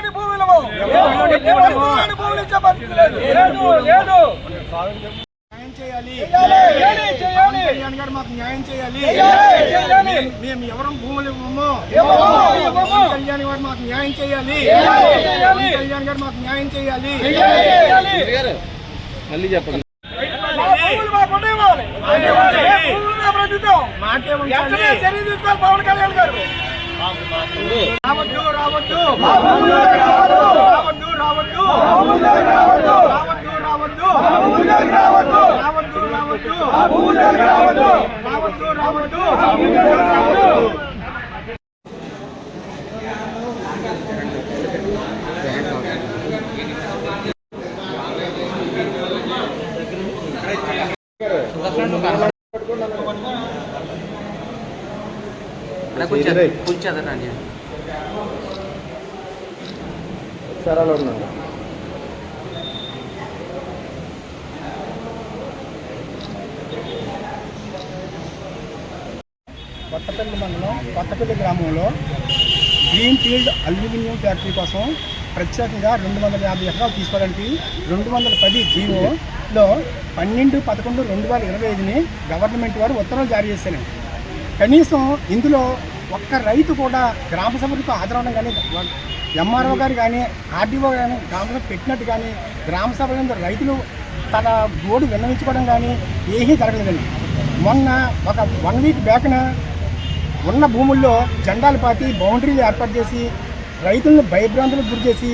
లేని భూములు కళ్యాణ్ గారు మాకు న్యాయం చేయాలి. మేము ఎవరం భూములు ఇవ్వము. కళ్యాణ్ గారు మాకు న్యాయం చేయాలి. కళ్యాణ్ గారు మాకు న్యాయం చేయాలి. మళ్ళీ చెప్పండి. చర్య తీసుకోవాలి పవన్ కళ్యాణ్ గారు. రావద్దు రావద్దు రావద్దు రావద్దు రావద్దు రావద్దు రావద్దు రావద్దు కొత్తపల్లి మండలం కొత్తపల్లి గ్రామంలో గ్రీన్ ఫీల్డ్ అల్యూమినియం ఫ్యాక్టరీ కోసం ప్రత్యేకంగా 250 ఎకరాలు తీసుకోవడానికి 210 జీవోలో 12/11/2025ని గవర్నమెంట్ వారు ఉత్తర్వులు జారీ చేశారండి. కనీసం ఇందులో ఒక్క రైతు కూడా గ్రామ సభకు హాజరవడం కానీ, ఎంఆర్ఓ గారు కానీ, ఆర్డీఓ కానీ గ్రామ సభ పెట్టినట్టు కానీ, గ్రామ సభలో రైతులు తన గోడు విన్నవించుకోవడం కానీ ఏమీ జరగలేదండి. మొన్న ఒక 1 వీక్ బ్యాక్న ఉన్న భూముల్లో జెండాలు పాతి బౌండరీలు ఏర్పాటు చేసి రైతులను భయభ్రాంతులకు గురి చేసి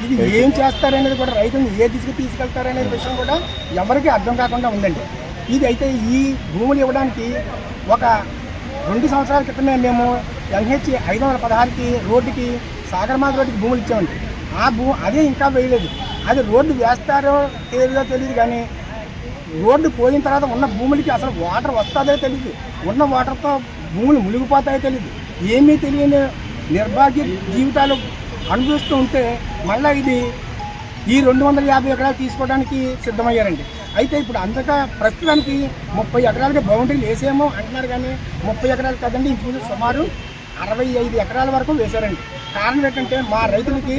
ఇది ఏం చేస్తారనేది కూడా, రైతులను ఏ దిశకు తీసుకెళ్తారనే విషయం కూడా ఎవరికీ అర్థం కాకుండా ఉందండి. ఇది అయితే ఈ భూములు ఇవ్వడానికి ఒక 2 సంవత్సరాల క్రితమే మేము NH 516కి రోడ్డుకి సాగర్మార్గ్ రోడ్డుకి భూములు ఇచ్చామండి. అదే ఇంకా వేయలేదు. అది రోడ్డు వేస్తారో ఏదో తెలియదు కానీ రోడ్డు పోయిన తర్వాత ఉన్న భూములకి అసలు వాటర్ వస్తుందో తెలియదు, ఉన్న వాటర్తో భూములు మునిగిపోతాయో తెలియదు. ఏమీ తెలియని నిర్భాగ్య జీవితాలు అనుభవిస్తూ ఉంటే మళ్ళీ ఇది ఈ 250 ఎకరాలు తీసుకోవడానికి సిద్ధమయ్యారండి. అయితే ఇప్పుడు అంతగా ప్రస్తుతానికి 30 ఎకరాలకి బౌండరీలు వేసేమో అంటున్నారు కానీ 30 ఎకరాలు కదండి, ఇంచుమించు సుమారు 65 ఎకరాల వరకు వేశారండి. కారణం ఏంటంటే మా రైతులకి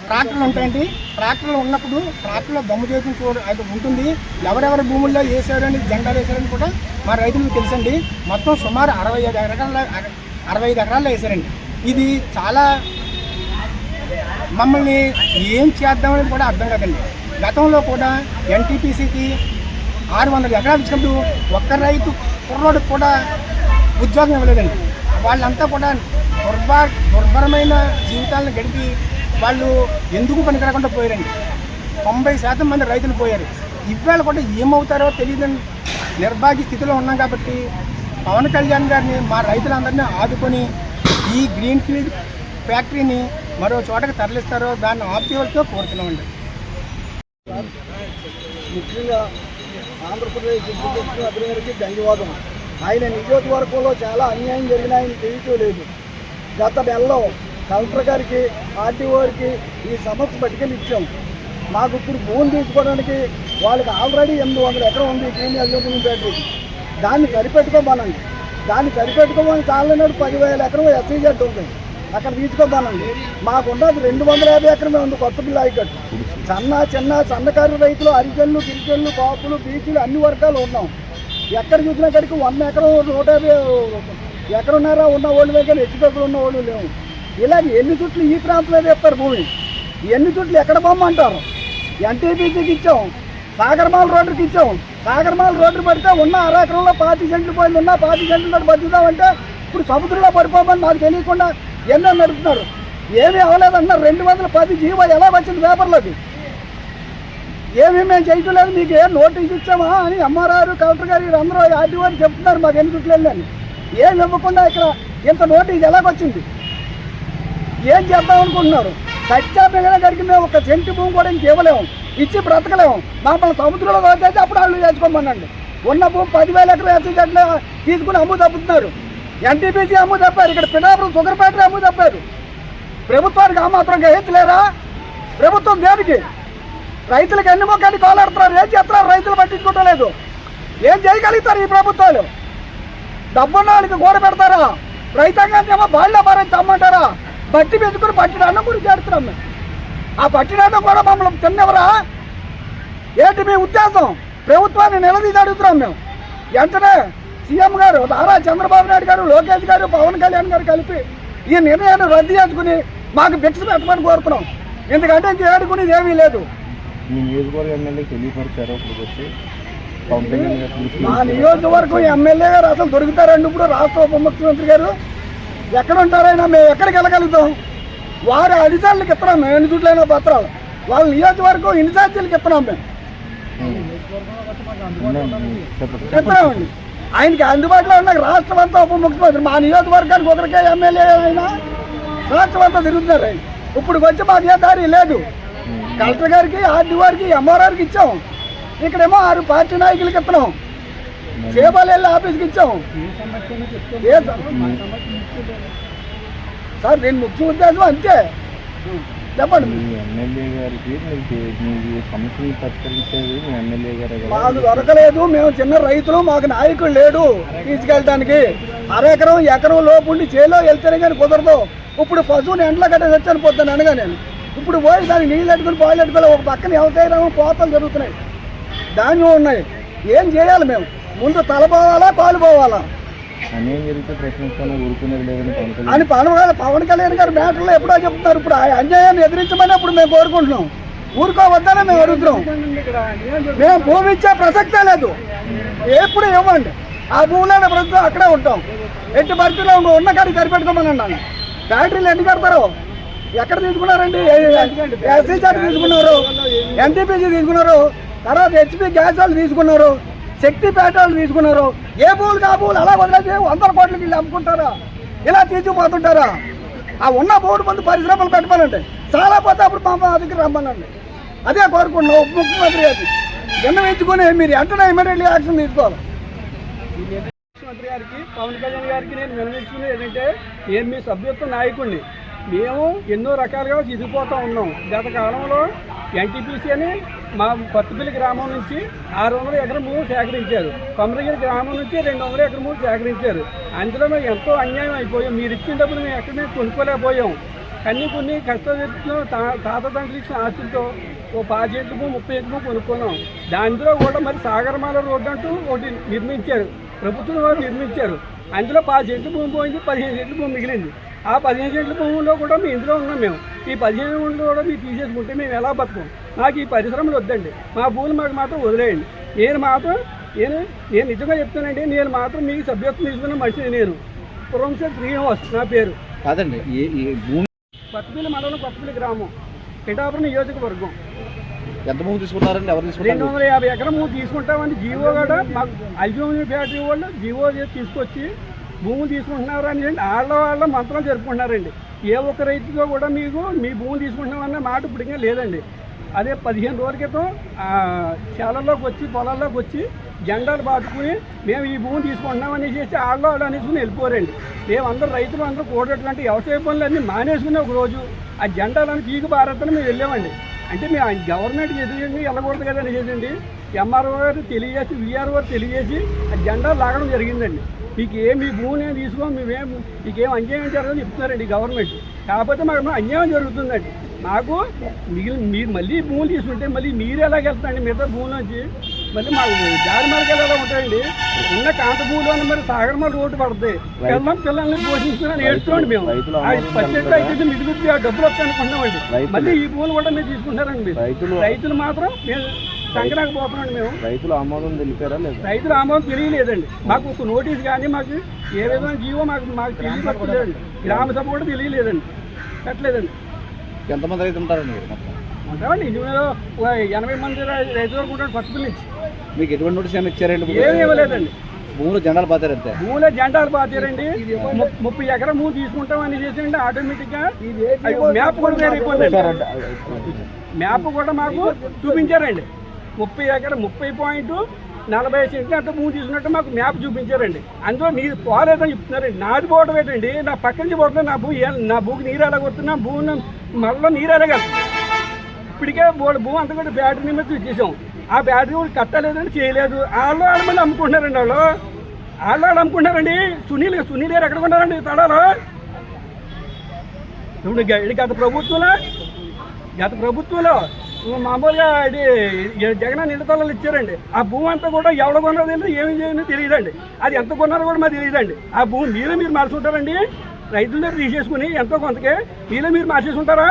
ట్రాక్టర్లు ఉంటాయండి. ట్రాక్టర్లు ఉన్నప్పుడు ట్రాక్టర్లో దమ్ము చేయడం అది ఉంటుంది. ఎవరెవరి భూముల్లో వేసారని జెండాలు వేసారని కూడా మా రైతులకు తెలుసండి. మొత్తం సుమారు 65 ఎకరాల్లో వేసారండి. ఇది చాలా మమ్మల్ని ఏం చేద్దామనేది కూడా అర్థం కాదండి. గతంలో కూడా NTPCకి 600 ఎకరాలు ఇచ్చినప్పుడు ఒక్క రైతు కుర్రోడికి కూడా ఉద్యోగం ఇవ్వలేదండి. వాళ్ళంతా కూడా దుర్భరమైన జీవితాలను గడిపి వాళ్ళు ఎందుకు పనికిరాకుండా పోయారండి. 90% మంది రైతులు పోయారు. ఇవాళ కూడా ఏమవుతారో తెలియదని నిర్భాగ్య స్థితిలో ఉన్నాం. కాబట్టి పవన్ కళ్యాణ్ గారిని మా రైతులందరినీ ఆదుకొని ఈ గ్రీన్ ఫీల్డ్ ఫ్యాక్టరీని మరో చోటకి తరలిస్తారో దాన్ని ఆప్చేయవలతో కోరుతున్నామండి. ముఖ్యంగా ఆంధ్రప్రదేశ్ డిప్యూటీ అధికారికి ధన్యవాదం. ఆయన నియోజకవర్గంలో చాలా అన్యాయం జరిగిన ఆయన తెలియటం లేదు. గత నెలలో కలెక్టర్ గారికి, ఆర్టీఓ గారికి ఈ సమస్య పట్టుకెళ్ళి ఇచ్చాం. మాకు ఇప్పుడు భూమి తీసుకోవడానికి వాళ్ళకి ఆల్రెడీ 800 ఎకరం ఉంది గ్రీన్ అల్యూమినియం ఫ్యాక్టరీకి. దాన్ని సరిపెట్టుకోమనండి. దాన్ని సరిపెట్టుకోమని చాలన్నాడు 10,000 ఎకరం SEZ ఉంది, అక్కడ తీసుకోమనండి. మాకున్నది 250 ఎకరమే ఉంది కొత్తపల్లి ఆయకట్టు. చిన్న సన్నకారు రైతులు, హరిజనులు, గిరిజనులు, కాపులు, బీసీలు అన్ని వర్గాలు ఉన్నాం. ఎక్కడ చూసినా కాడికి 100 ఎకరం 150 ఎకరున్నారా ఉన్న వాళ్ళు దగ్గర హెచ్చుతగ్గులు ఉన్న వాళ్ళు లేవు. ఇలాగ ఎన్ని చుట్లు ఈ ప్రాంతంలో చెప్తారు భూమి, ఎన్ని చుట్లు ఎక్కడ బొమ్మంటారు. NTPCకి ఇచ్చాం, సాగర్మాల్ రోడ్డుకి ఇచ్చాం. సాగర్మాల్ రోడ్డు పడితే ఉన్న 1/2 ఎకరంలో 50 సెంట్లు పోయింది. ఉన్న 50 సెంట్లు బతుకుతామంటే ఇప్పుడు సముద్రంలో పడిపోమని నాకు తెలియకుండా ఎన్నో నడుపుతున్నారు. ఏమీ అవ్వలేదన్నారు. 210 జీవో ఎలా వచ్చింది పేపర్లోకి? ఏమీ మేము చేయటం లేదు, మీకు ఏం నోటీస్ ఇచ్చామా అని ఎంఆర్ఆర్, కలెక్టర్ గారు అందరూ ఆర్టీఓ అని చెప్తున్నారు. మాకు ఎన్ని చుట్లు వెళ్ళని ఏం ఇవ్వకుండా ఇక్కడ ఇంత నోటీస్ ఎలాగొచ్చింది? ఏం చేద్దాం అనుకుంటున్నారు? సత్యాపేట గారికి మేము ఒక సెంటు భూమి కూడా ఇంక ఇవ్వలేము, ఇచ్చి బ్రతకలేము. మమ్మల్ని సముద్రంలో వచ్చేసి అప్పుడు వాళ్ళు చేసుకోమనండి. ఉన్న భూమి 10,000 ఎకరం SEZ తీసుకుని అమ్ము తప్పుతున్నారు. NTPC అమ్ము తప్పారు, ఇక్కడ పిఠాపురం షుగర్ ఫ్యాక్టరీ అమ్ము తప్పారు. ప్రభుత్వానికి ఆ మాత్రం గ్రహించలేరా? ప్రభుత్వం దేనికి? రైతులకు ఎన్ని మొక్కని కోలాడుతున్నారు. ఏం చేస్తున్నారు? రైతులు పట్టించుకోవటం లేదు. ఏం చేయగలుగుతారు ఈ ప్రభుత్వాలు? డబ్బున్న వాళ్ళకి గోడ పెడతారా? రైతాంగానికి ఏమో బాళ్ళ భారం తమ్మంటారా? బట్టి పెట్టుకుని పట్టినాన్న గురించి చేస్తున్నాం మేము. ఆ పట్టినాన్న కూడా మమ్మల్ని తిన్నవరా ఏంటి మీ ఉద్దేశం? ప్రభుత్వాన్ని నిలదీసి అడుగుతున్నాం మేము. వెంటనే సీఎం గారు నారా చంద్రబాబు నాయుడు గారు, లోకేష్ గారు, పవన్ కళ్యాణ్ గారు కలిపి ఈ నిర్ణయాన్ని రద్దు చేసుకుని మాకు భిక్ష పెట్టమని కోరుతున్నాం. ఎందుకంటే ఇంక ఏడుకునేది ఏమీ లేదు. మా నియోజకవర్గం ఎమ్మెల్యే గారు అసలు దొరుకుతారండి. ఇప్పుడు రాష్ట్ర ఉప ముఖ్యమంత్రి గారు ఎక్కడ ఉంటారైనా మేము ఎక్కడికి వెళ్ళగలుగుతాం? వారి అధికారులకు ఇస్తున్నాం మేము ఎన్ని చుట్లైన పత్రాలు, వాళ్ళ నియోజకవర్గం ఇన్ఛార్జీలకు ఇస్తున్నాం మేము ఇస్తున్నామండి. ఆయనకి అందుబాటులో ఉన్న రాష్ట్రం అంతా ఉప ముఖ్యమంత్రి, మా నియోజకవర్గానికి ఒకరికే ఎమ్మెల్యే అయినా రాష్ట్రం అంతా తిరుగుతున్నారు ఆయన. ఇప్పుడు వచ్చి మాకు ఏ దారి లేదు. కలెక్టర్ గారికి, ఆర్డీ వారికి, ఎంఆర్ఆర్కి ఇచ్చాం. ఇక్కడేమో 6 పార్టీ నాయకులకి ఇస్తున్నాం. చేపల్లి ఆఫీస్కి ఇచ్చాం. సార్ దీని ముఖ్య ఉద్దేశం అంతే. చెప్పండి. మాకు దొరకలేదు. మేము చిన్న రైతులు, మాకు నాయకుడు లేడు తీసుకెళ్ళడానికి. ఎకరం లోపు ఉండి చేలో వెళ్తేనే కానీ కుదరదు. ఇప్పుడు పశువుని ఎండలో కట్టే తెచ్చాను పొద్దున్న అనగా నేను. ఇప్పుడు పోయి దానికి నీళ్ళు పెట్టుకుని పాలు పెట్టుకోవాలి. ఒక పక్కన వ్యవసాయం కోతలు జరుగుతున్నాయి, ధాన్యం ఉన్నాయి. ఏం చేయాలి మేము? ముందు తల పోవాలా, పాలు పోవాలా అని పవన్ కళ్యాణ్ గారు మ్యాటర్లో ఎప్పుడో చెప్తున్నారు. ఇప్పుడు ఆ అన్యాయాన్ని ఎదిరించమని అప్పుడు మేము కోరుకుంటున్నాం. ఊరుకోవద్దనే మేము అడుగుతున్నాం. మేము భూమి ఇచ్చే ప్రసక్తే లేదు. ఎప్పుడు ఇవ్వండి. ఆ భూమిలోనే ప్రభుత్వం అక్కడే ఉంటాం. ఎట్టి పరిస్థితుల్లో ఉన్న కాడికి సరిపెట్టుకోమని అన్నాను. ఫ్యాక్టరీలు ఎన్ని కడతారు? ఎక్కడ తీసుకున్నారండి? ఎస్సీ చార్ట్ తీసుకున్నారు, ఎన్టీపీసీ తీసుకున్నారు, తర్వాత హెచ్పీ గ్యాస్ వాళ్ళు తీసుకున్నారు, శక్తి పేటలు తీసుకున్నారు. ఏ భూములు ఆ భూములు అలా వదిలేసి 100 కోట్లకి వీళ్ళు అమ్ముకుంటారా? ఇలా తీసుకుపోతుంటారా? ఆ ఉన్న భూములు ముందు పరిశ్రమలు పెట్టమనండి. చాలా పోతే అప్పుడు మా దగ్గర రమ్మనండి. అదే కోరుకుంటున్నాం ఉప ముఖ్యమంత్రి గారికి. విన్నవించుకుని మీరు వెంటనే ఇమీడియట్లీ యాక్షన్ తీసుకోవాలి. ముఖ్యమంత్రి గారికి, పవన్ కళ్యాణ్ గారికి నేను విన్నవించుకునేది ఏంటంటే, నేను మీ సభ్యత్వ నాయకుడిని. మేము ఎన్నో రకాలుగా చిదిగిపోతూ ఉన్నాం. గత కాలంలో ఎన్టీపీసీ అని మా కొత్తపల్లి గ్రామం నుంచి 600 ఎకరం భూమి సేకరించారు. కొమరగిరి గ్రామం నుంచి 200 ఎకరం భూమి సేకరించారు. అందులో మేము ఎంతో అన్యాయం అయిపోయాం. మీరు ఇచ్చిన డబ్బులు మేము ఎక్కడ మేము కొనుక్కోలేకపోయాం. కొన్ని కష్టంలో తాత తండ్రి ఇచ్చిన ఆస్తులతో ఓ 5 ఏళ్ళ భూమి, 30 ఏళ్ళ భూమి కొనుక్కున్నాం. దాంట్లో కూడా మరి సాగరమాల రోడ్డు అంటూ ఒకటి నిర్మించారు, ప్రభుత్వం వారు నిర్మించారు. అందులో 5 ఏళ్ళ భూమి పోయింది, 15 ఏళ్ళ భూమి మిగిలింది. ఆ 15 ఏళ్ళ భూముల్లో కూడా మేము ఇందులో ఉన్నాం. మేము ఈ 15 ఏళ్ళు కూడా మీరు తీసేసుకుంటే మేము ఎలా బతుకాం? నాకు ఈ పరిశ్రమలు వద్దండి. మా భూములు మాకు మాత్రం వదిలేయండి. నేను నిజంగా చెప్తానండి. నేను మాత్రం మీకు సభ్యత్వం తీసుకున్న మనిషిని. నేను పురంశెట్టి శ్రీనివాస్ నా పేరు. కాదండి, కొత్తపల్లి మండలం, కొత్తపల్లి గ్రామం, పిఠాపురం నియోజకవర్గం. ఎంత భూమి తీసుకున్నారండి? ఎవరు తీసుకున్నారు? 250 ఎకరం భూమి తీసుకుంటామని జీవో కూడా మాకు అల్యూమినియం ఫ్యాక్టరీ వాళ్ళు జీవో తీసుకొచ్చి భూములు తీసుకుంటున్నారని వాళ్ళ మంత్రం జరుపుకుంటున్నారండి. ఏ ఒక్క రైతుతో కూడా మీకు మీ భూములు తీసుకుంటున్నామన్న మాట ఇప్పటికే లేదండి. అదే 15 రోజుల క్రితం శాలల్లోకి వచ్చి, పొలాల్లోకి వచ్చి జెండాలు పాటుకుని మేము ఈ భూమిని తీసుకుంటున్నామని చేసి వాళ్ళు అనేసుకుని వెళ్ళిపోరండి. మేమందరూ రైతులు అందరూ కూడేట్లాంటి వ్యవసాయ పనులన్నీ మానేసుకుని ఒకరోజు ఆ జెండాలను పీకు భారతని మేము వెళ్ళామండి. అంటే మేము గవర్నమెంట్కి ఎదురుండి వెళ్ళకూడదు కదా అనేసేదండి. ఎంఆర్ఓ గారు తెలియజేసి, విఆర్ఓ గారు తెలియజేసి ఆ జెండా లాగడం జరిగిందండి. మీ భూమిని ఏం తీసుకోం, మీకేం అన్యాయం జరగదని చెప్తున్నారండి గవర్నమెంట్. కాకపోతే మాకు అన్యాయం జరుగుతుందండి. మాకు మీరు మళ్ళీ భూములు తీసుకుంటే మళ్ళీ మీరు ఎలాగ వెళ్తారండి? మిగతా భూముల నుంచి మళ్ళీ మాకు దారి మార్గాలు ఎలా ఉంటాయండి? ఉన్న కాంత భూములు మరి సాగరమాల రోడ్డు పడుతుంది. పిల్లల్ని పోషించుకుని ఏడుకోండి. మేము పచ్చట్లు అయితే మిగులుతుంది, ఆ డబ్బులు వస్తాయి అనుకుంటున్నామండి. మళ్ళీ ఈ భూములు కూడా మీరు తీసుకుంటారండి. రైతులు మాత్రం మేము సంక్రాంతిపోతున్నాండి. మేము రైతులు ఆమోదం తెలిపారా? రైతుల ఆమోదం తెలియలేదండి. మాకు ఒక నోటీస్ కానీ మాకు ఏ విధమైన జీవో మాకు తెలియలేదండి. గ్రామ సభ కూడా తెలియలేదండి, పెట్టలేదండి. ఎంతమంది రైతులు ఉంటారండి? ఉంటామండి. ఇందులో 80 మంది రైతులు వరకు ఉంటారు కొత్తపల్లి నుంచి. మీకు ఎటువంటి నోటీస్ ఏమి ఇచ్చారండి? ఏమీ ఇవ్వలేదండి. భూములు జెండాలు పాతారంతే. భూములో జెండాలు పాతారండి. 30 ఎకరం భూమి తీసుకుంటామని చేసేయండి. ఆటోమేటిక్గా మ్యాప్ కూడా వేరైపోయిందండి. మ్యాప్ కూడా మాకు చూపించారండి. 30.40 సెంట్లు భూమి తీసుకున్నట్టు మాకు మ్యాప్ చూపించారండి. అందులో నీరు పోలేదని చెప్తున్నారండి. నాది పోవడం ఏంటండి? నా పక్క నుంచి పోవడం నా భూకి నీరు ఎలా కొడుతున్నా, భూమి మళ్ళీ నీరు ఎలా కలుగుతుంది. ఇప్పటికే భూమి అంతా కూడా బ్యాటరీ నిమిత్తం ఇచ్చేసాం. ఆ బ్యాటరీ కూడా కట్టలేదండి, చేయలేదు. వాళ్ళు మళ్ళీ అమ్ముకుంటున్నారండి. వాళ్ళు అమ్ముకుంటున్నారండి. సునీల్ గారు ఎక్కడ కొన్నారండి తడాలో? ఇప్పుడు గత ప్రభుత్వంలో మామూలుగా ఇది జగన్ నిండుతలలు ఇచ్చారండి. ఆ భూమి అంతా కూడా ఎవడ కొన్నారో తెలియదు, ఏమి చేయని తెలియదండి. అది ఎంత కొన్నారో కూడా మాకు తెలియదండి. ఆ భూమి మీరు మార్చుకుంటారండి, రైతుల దగ్గర తీసేసుకుని ఎంతో కొంతకే మీరు మార్చేసుకుంటారా?